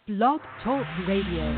Blog Talk Radio.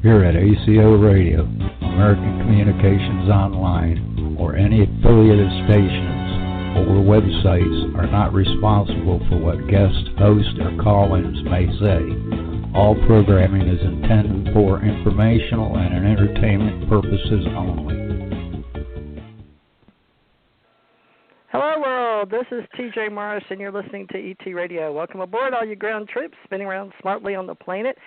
Here at ACO Radio, American Communications Online, or any affiliated stations or websites are not responsible for what guest hosts or call-ins may say. All programming is intended for informational and entertainment purposes only. Hello, world. This is T.J. Morris, and you're listening to ET Radio. Welcome aboard, all you ground troops spinning around smartly on the planet.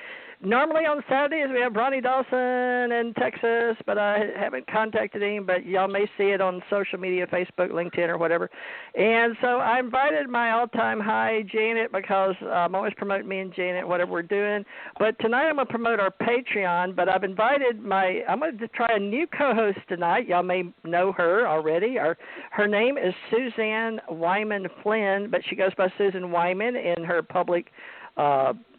Normally on Saturdays we have Ronnie Dawson in Texas, but I haven't contacted him, but y'all may see it on social media, Facebook, LinkedIn, or whatever. And so I invited my all-time high, Janet, because I'm always promoting me and Janet, whatever we're doing. But tonight I'm going to promote our Patreon, but I've invited I'm going to try a new co-host tonight. Y'all may know her already. Her name is Suzanne Wyman-Flynn, but she goes by Susan Wyman in her public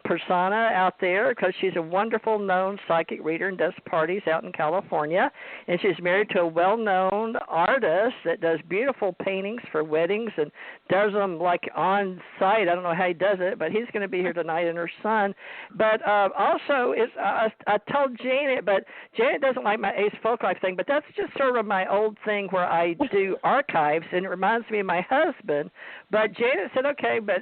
persona out there because she's a wonderful known psychic reader and does parties out in California, and she's married to a well-known artist that does beautiful paintings for weddings and does them like on site. I don't know how he does it, but he's going to be here tonight, and her son. But also, I told Janet, but Janet doesn't like my Ace Folklife thing, but that's just sort of my old thing where I do archives, and it reminds me of my husband. But Janet said, okay, but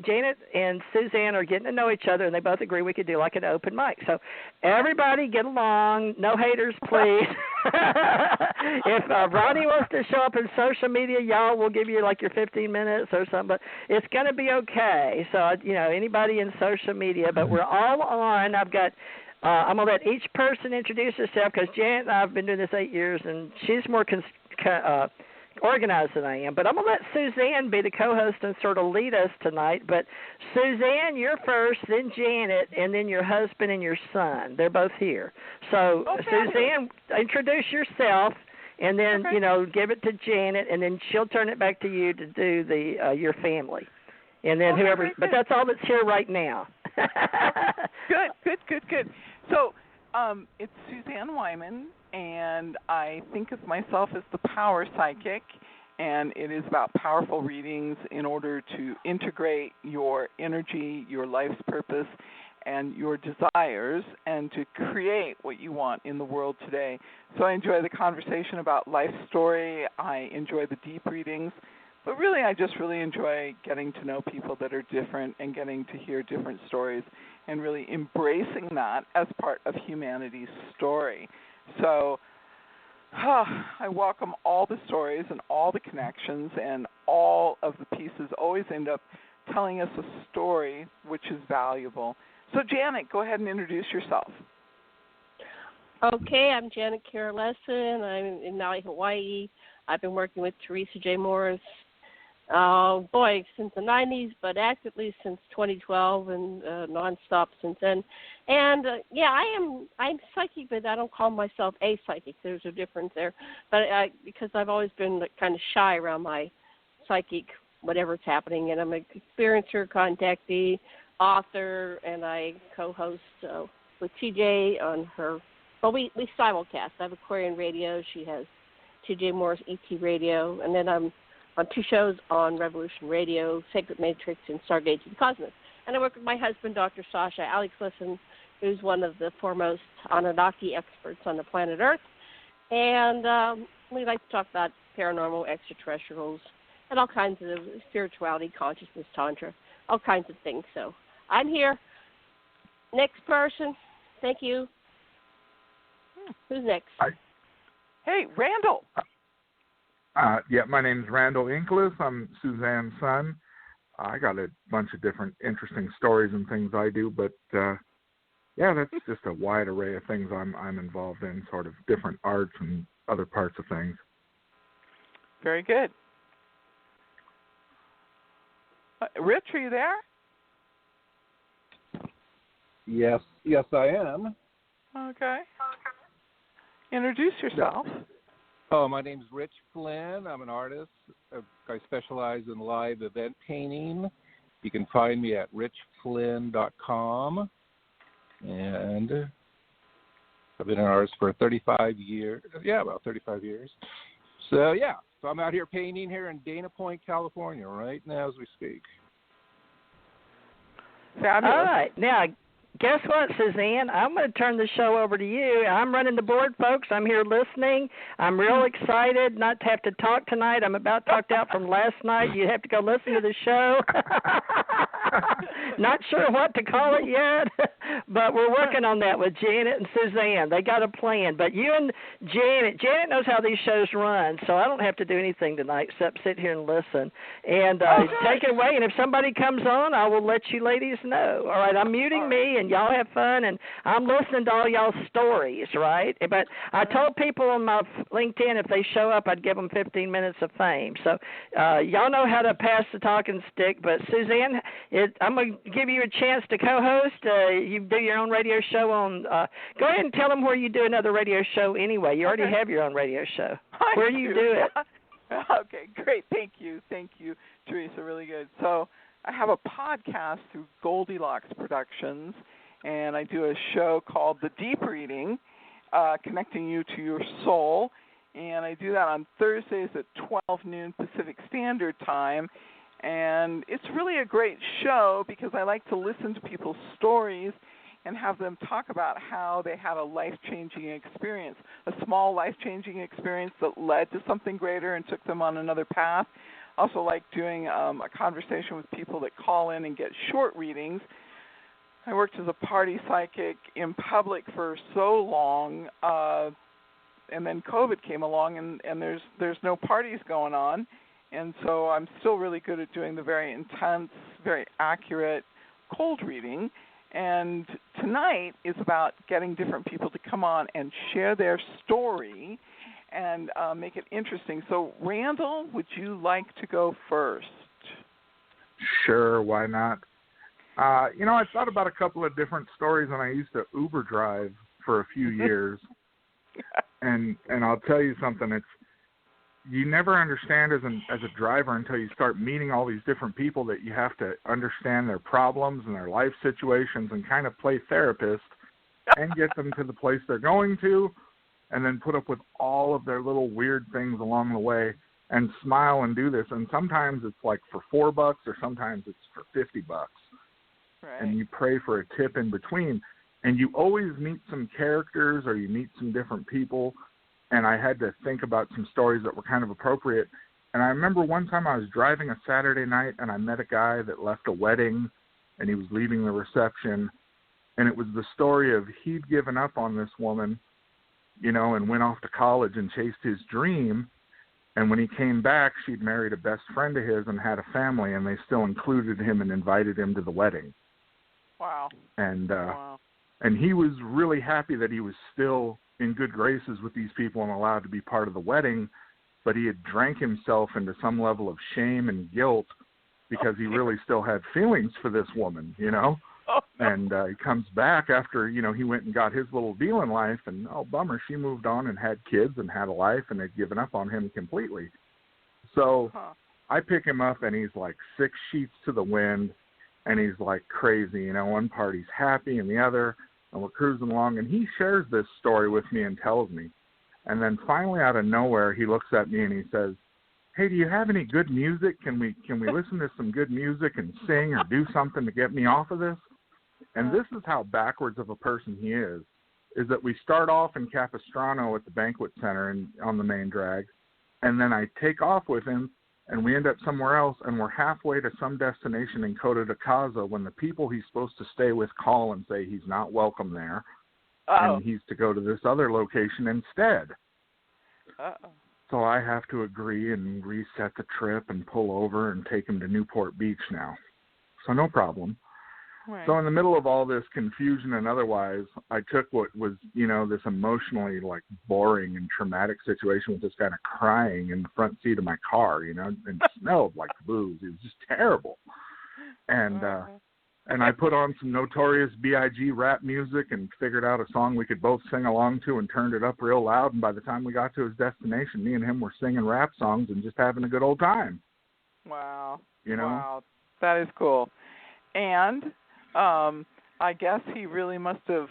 Janet and Suzanne are getting to know each other, and they both agree we could do like an open mic. So everybody get along. No haters, please. If Ronnie wants to show up in social media, y'all will give you like your 15 minutes or something. But it's going to be okay. So, anybody in social media. But we're all on. I'm going to let each person introduce herself because Janet and I have been doing this 8 years, and she's more organized than I am, but I'm going to let Suzanne be the co-host and sort of lead us tonight. But Suzanne, you're first, then Janet, and then your husband and your son. They're both here. So Suzanne, introduce yourself, and then give it to Janet, and then she'll turn it back to you to do the your family, and then whoever. But that's all that's here right now. Good. So it's Suzanne Wyman, and I think of myself as the power psychic, and it is about powerful readings in order to integrate your energy, your life's purpose, and your desires, and to create what you want in the world today. So I enjoy the conversation about life story. I enjoy the deep readings. But really, I just really enjoy getting to know people that are different and getting to hear different stories and really embracing that as part of humanity's story. So I welcome all the stories and all the connections, and all of the pieces always end up telling us a story which is valuable. So, Janet, go ahead and introduce yourself. Okay, I'm Janet Carolesson. I'm in Maui, Hawaii. I've been working with Theresa J Morris, since the 90s, but actively since 2012 and nonstop since then. And, I'm psychic, but I don't call myself a psychic. There's a difference there. But because I've always been kind of shy around my psychic, whatever's happening, and I'm an experiencer, contactee, author, and I co-host with TJ on her. Well, we simulcast. I have Aquarian Radio. She has TJ Morris ET Radio, and then I'm on two shows on Revolution Radio, Sacred Matrix, and Stargate to the Cosmos. And I work with my husband, Dr. Sasha Alex Listen, who's one of the foremost Anunnaki experts on the planet Earth. And we like to talk about paranormal, extraterrestrials, and all kinds of spirituality, consciousness, tantra, all kinds of things. So I'm here. Next person. Thank you. Who's next? Hi. Hey, Randle. My name's Randle Inkles. I'm Suzanne's son. I got a bunch of different interesting stories and things I do, but that's just a wide array of things I'm involved in, sort of different arts and other parts of things. Very good. Rich, are you there? Yes, I am. Okay. Introduce yourself. My name's Rich Flynn. I'm an artist. I specialize in live event painting. You can find me at richflynn.com. And I've been an artist for 35 years. Yeah, about 35 years. So I'm out here painting here in Dana Point, California right now as we speak. Fabulous. All right. Now, guess what, Suzanne? I'm going to turn the show over to you. I'm running the board, folks. I'm here listening. I'm real excited not to have to talk tonight. I'm about talked out from last night. You have to go listen to the show. Not sure what to call it yet, but we're working on that with Janet and Suzanne. They got a plan. But you and Janet knows how these shows run, so I don't have to do anything tonight except sit here and listen. And take it away. And if somebody comes on, I will let you ladies know. All right, I'm muting me, and y'all have fun, and I'm listening to all y'all's stories, right? But I told people on my LinkedIn if they show up, I'd give them 15 minutes of fame. So y'all know how to pass the talking stick. But Suzanne, I'm going to give you a chance to co-host. You do your own radio show on go ahead and tell them where you do another radio show anyway. You already have your own radio show. Where you do it. Okay, great. Thank you, Theresa. Really good. So I have a podcast through Goldilocks Productions, and I do a show called The Deep Reading, connecting you to your soul, and I do that on Thursdays at 12 noon Pacific Standard Time, and it's really a great show because I like to listen to people's stories and have them talk about how they had a life-changing experience, a small life-changing experience that led to something greater and took them on another path. I also like doing a conversation with people that call in and get short readings. I worked as a party psychic in public for so long, and then COVID came along, and there's no parties going on, and so I'm still really good at doing the very intense, very accurate cold reading. And tonight is about getting different people to come on and share their story and make it interesting. So, Randle, would you like to go first? Sure, why not? I thought about a couple of different stories, and I used to Uber drive for a few years. and I'll tell you something, you never understand as a driver until you start meeting all these different people that you have to understand their problems and their life situations and kind of play therapist and get them to the place they're going to, and then put up with all of their little weird things along the way and smile and do this. And sometimes it's like for $4 or sometimes it's for $50. Right. And you pray for a tip in between. And you always meet some characters or you meet some different people. And I had to think about some stories that were kind of appropriate. And I remember one time I was driving a Saturday night and I met a guy that left a wedding and he was leaving the reception. And it was the story of he'd given up on this woman, and went off to college and chased his dream. And when he came back, she'd married a best friend of his and had a family, and they still included him and invited him to the wedding. Wow. And he was really happy that he was still in good graces with these people and allowed to be part of the wedding, but he had drank himself into some level of shame and guilt because he really still had feelings for this woman, Oh, no. And he comes back after, he went and got his little deal in life, and, oh, bummer, she moved on and had kids and had a life, and they'd given up on him completely. So I pick him up, and he's like 6 sheets to the wind, and he's like crazy. One party's happy and the other, and we're cruising along, and he shares this story with me and tells me. And then finally, out of nowhere, he looks at me and he says, hey, do you have any good music? Can we listen to some good music and sing or do something to get me off of this? And this is how backwards of a person he is that we start off in Capistrano at the banquet center and on the main drag, and then I take off with him, and we end up somewhere else, and we're halfway to some destination in Coto de Casa when the people he's supposed to stay with call and say he's not welcome there, and he's to go to this other location instead. So I have to agree and reset the trip and pull over and take him to Newport Beach now. So no problem. Right. So in the middle of all this confusion and otherwise, I took what was, this emotionally boring and traumatic situation with this guy crying in the front seat of my car, and smelled like booze. It was just terrible. And I put on some Notorious B.I.G. rap music and figured out a song we could both sing along to and turned it up real loud. And by the time we got to his destination, me and him were singing rap songs and just having a good old time. Wow. Wow. That is cool. And I guess he really must have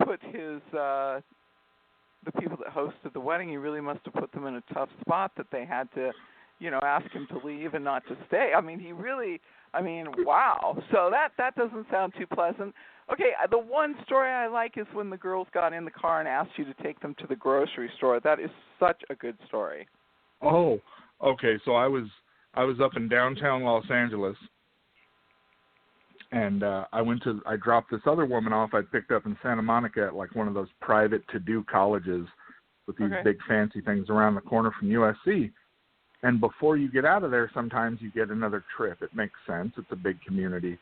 put his the people that hosted the wedding, he really must have put them in a tough spot that they had to, ask him to leave and not to stay. I mean, he really, I mean, wow. So that doesn't sound too pleasant. Okay, the one story I like is when the girls got in the car and asked you to take them to the grocery store. That is such a good story. Oh, okay. So I was up in downtown Los Angeles, and I dropped this other woman off I'd picked up in Santa Monica at like one of those private to-do colleges with these big fancy things around the corner from USC. And before you get out of there, sometimes you get another trip. It makes sense. It's a big community.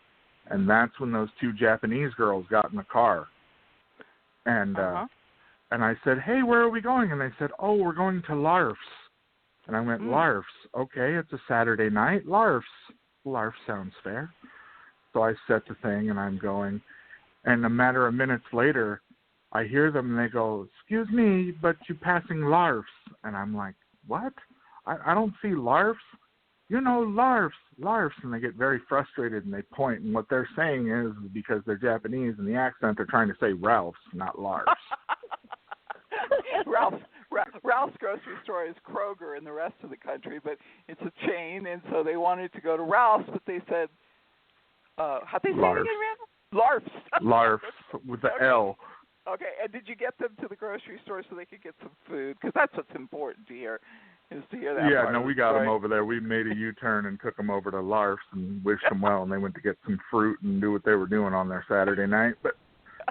And that's when those two Japanese girls got in the car. And and I said, hey, where are we going? And they said, oh, we're going to Larf's. And I went, Larf's. Okay, it's a Saturday night. Larf's. Larf sounds fair. So I set the thing, and I'm going. And a matter of minutes later, I hear them, and they go, excuse me, but you passing Larf's. And I'm like, what? I don't see Larf's. You know, Larf's. And they get very frustrated, and they point. And what they're saying is because they're Japanese and the accent, they're trying to say Ralph's, not Larf's. Ralph's grocery store is Kroger in the rest of the country, but it's a chain, and so they wanted to go to Ralph's, but they said, how'd they say it again, Randle? Larf's with the L. Okay, and did you get them to the grocery store so they could get some food? Because that's what's important to hear, is to hear that. Yeah, no, we got them over there. We made a U-turn and took them over to Larf's and wished them well, and they went to get some fruit and do what they were doing on their Saturday night. But,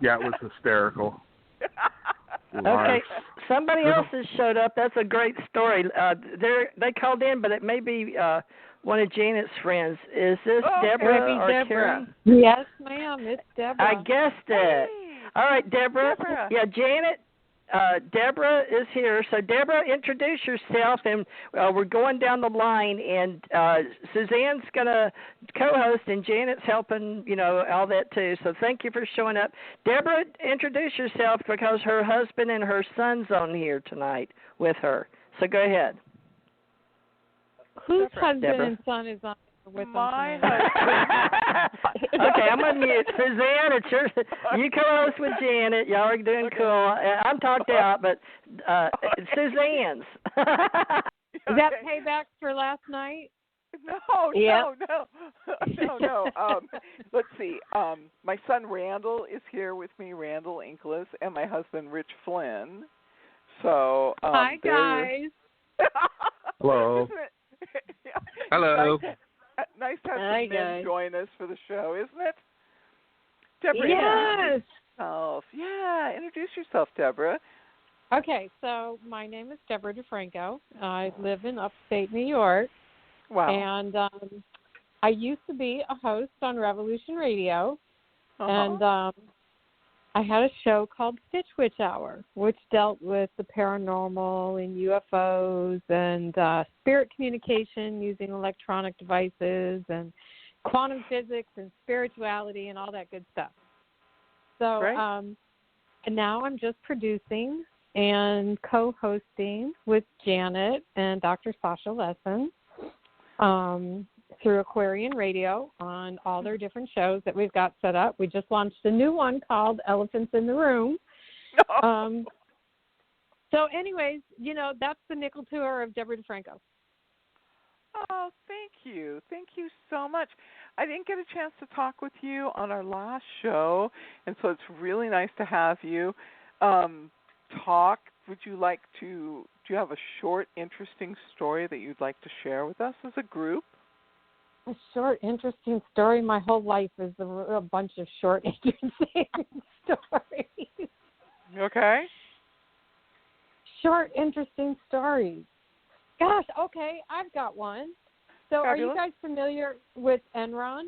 yeah, it was hysterical. Okay, somebody else has showed up. That's a great story. They called in, but it may be one of Janet's friends. Is this Debra or Debra? Karen? Yes, ma'am. It's Debra. I guessed it. All right, Debra. Yeah, Janet. Debra is here. So, Debra, introduce yourself, and we're going down the line. And Suzanne's going to co-host, and Janet's helping, all that too. So, thank you for showing up. Debra, introduce yourself because her husband and her son's on here tonight with her. So, go ahead. Whose husband Debra. and son is on with my husband? Okay, I'm going to mute. Suzanne, it's you co-host with Janet. Y'all are doing cool. I'm talked out, but Suzanne's. Is that payback for last night? No. Let's see. My son Randle is here with me, Randle Inkles, and my husband Rich Flynn. So hi, guys. Hello. Hello. Nice to have some men join us for the show, isn't it? Debra, yes. Introduce yourself, Debra. Okay, so my name is Debra DeFranco. I live in upstate New York. Wow. And I used to be a host on Revolution Radio, and I had a show called Stitch Witch Hour, which dealt with the paranormal and UFOs and spirit communication using electronic devices and quantum physics and spirituality and all that good stuff. So and now I'm just producing and co-hosting with Janet and Dr. Sasha Lesson through Aquarian Radio on all their different shows that we've got set up. We just launched a new one called Elephants in the Room. So anyways, that's the nickel tour of Debra DeFranco. Oh, thank you. Thank you so much. I didn't get a chance to talk with you on our last show, and so it's really nice to have you talk. Would you like to, do you have a short, interesting story that you'd like to share with us as a group? A short, interesting story. My whole life is a bunch of short, interesting stories. Okay. Short, interesting stories. Gosh, okay, I've got one. So Fabulous. Are you guys familiar with Enron?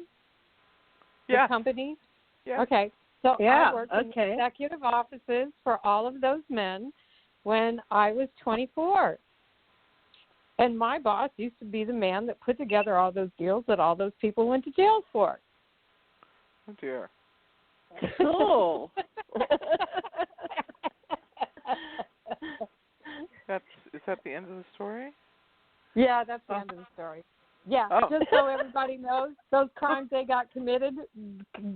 Yeah. The company? Yeah. Okay. So Yeah, I worked in executive offices for all of those men when I was 24. And my boss used to be the man that put together all those deals that all those people went to jail for. Oh, dear. Cool. Is that the end of the story? Yeah, that's the end of the story. Yeah, just so everybody knows, those crimes they got committed,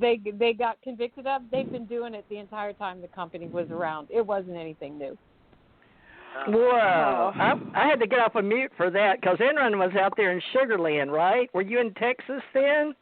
they got convicted of, they've been doing it the entire time the company was around. It wasn't anything new. Whoa. I had to get off a mute for that because Enron was out there in Sugar Land, right? Were you in Texas then?